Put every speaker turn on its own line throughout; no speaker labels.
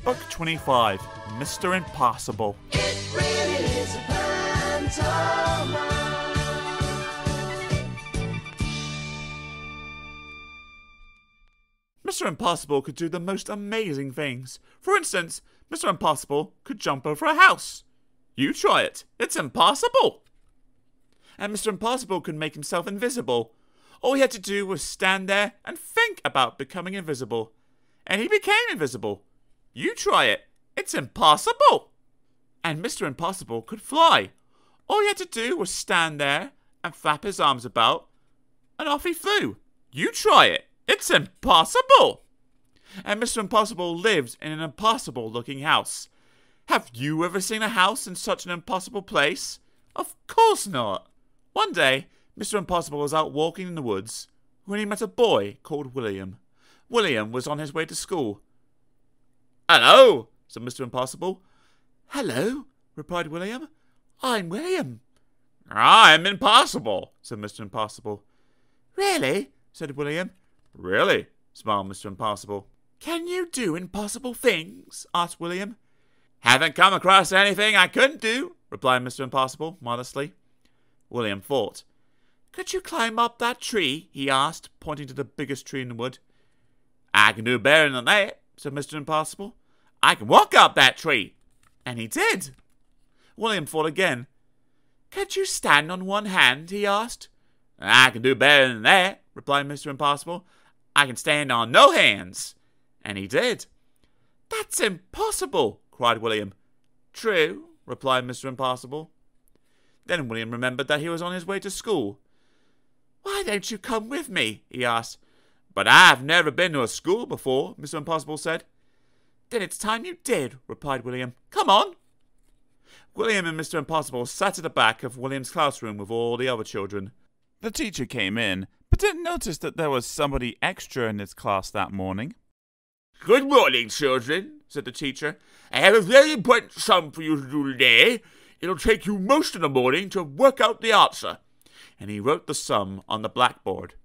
Book 25, Mr. Impossible.
It really is a pantomime.
Mr. Impossible could do the most amazing things. For instance, Mr. Impossible could jump over a house. You try it. It's impossible. And Mr. Impossible could make himself invisible. All he had to do was stand there and think about becoming invisible. And he became invisible. You try it. It's impossible. And Mr. Impossible could fly. All he had to do was stand there and flap his arms about, and off he flew. You try it. It's impossible. And Mr. Impossible lives in an impossible-looking house. Have you ever seen a house in such an impossible place? Of course not. One day, Mr. Impossible was out walking in the woods when he met a boy called William. William was on his way to school. "Hello," said Mr. Impossible. "Hello," replied William. "I'm William." "I'm impossible," said Mr. Impossible. "Really?" said William. "Really?" smiled Mr. Impossible. "Can you do impossible things?" asked William. "Haven't come across anything I couldn't do," replied Mr. Impossible modestly. William thought. "Could you climb up that tree?" he asked, pointing to the biggest tree in the wood. "I can do better than that," said Mr. Impossible. "I can walk up that tree." And he did. William thought again. "Could you stand on one hand?" he asked. "I can do better than that," replied Mr. Impossible. "I can stand on no hands." And he did. "That's impossible," cried William. "True," replied Mr. Impossible. Then William remembered that he was on his way to school. "Why don't you come with me?" he asked. "But I've never been to a school before," Mr. Impossible said. "Then it's time you did," replied William. "Come on." William and Mr. Impossible sat at the back of William's classroom with all the other children. The teacher came in, but didn't notice that there was somebody extra in his class that morning.
"Good morning, children," said the teacher. "I have a very important sum for you to do today. It'll take you most of the morning to work out the answer."
And he wrote the sum on the blackboard.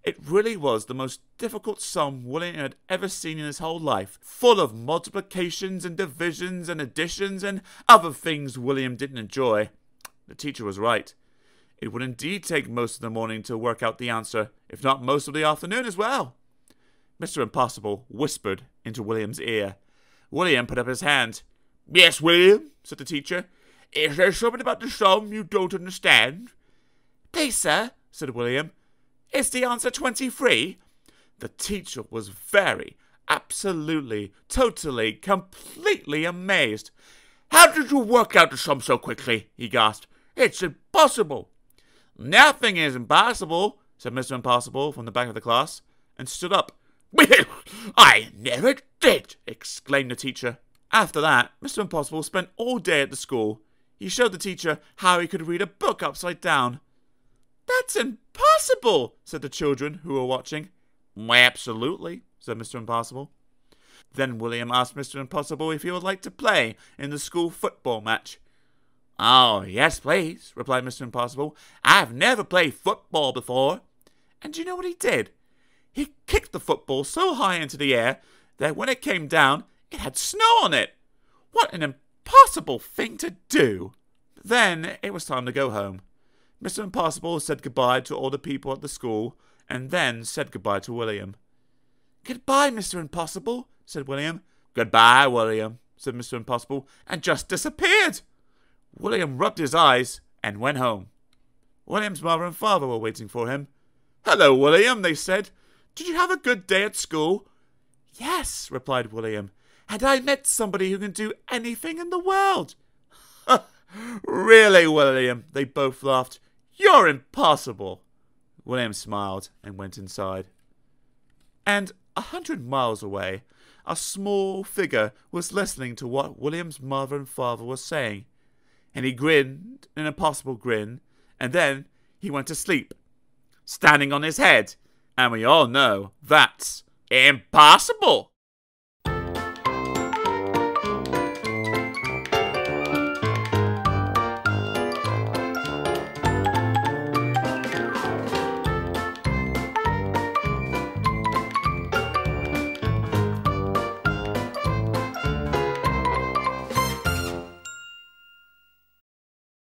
It really was the most difficult sum William had ever seen in his whole life, full of multiplications and divisions and additions and other things William didn't enjoy. The teacher was right. It would indeed take most of the morning to work out the answer, if not most of the afternoon as well. Mr. Impossible whispered into William's ear. William put up his hand.
"Yes, William," said the teacher. "Is there something about the sum you don't understand?"
"Please, sir," said William. "Is the answer 23? The teacher was very, absolutely, totally, completely amazed.
"How did you work out the sum so quickly?" he gasped. "It's impossible."
"Nothing is impossible," said Mr. Impossible from the back of the class, and stood up.
"Well, I never did!"
exclaimed the teacher. After that, Mr. Impossible spent all day at the school. He showed the teacher how he could read a book upside down. "That's impossible," said the children who were watching. "Absolutely," said Mr. Impossible. Then William asked Mr. Impossible if he would like to play in the school football match. "Oh, yes, please," replied Mr. Impossible. "I've never played football before." And do you know what he did? He kicked the football so high into the air that when it came down, it had snow on it. What an impossible thing to do! Then it was time to go home. Mr. Impossible said goodbye to all the people at the school, and then said goodbye to William. "Goodbye, Mr. Impossible," said William. "Goodbye, William," said Mr. Impossible, and just disappeared. William rubbed his eyes and went home. William's mother and father were waiting for him. "Hello, William," they said. "Did you have a good day at school?" "Yes," replied William, "and I met somebody who can do anything in the world." "Really, William?" They both laughed. "You're impossible." William smiled and went inside. And 100 miles away, a small figure was listening to what William's mother and father were saying. And he grinned an impossible grin, and then he went to sleep, standing on his head. And we all know that's impossible.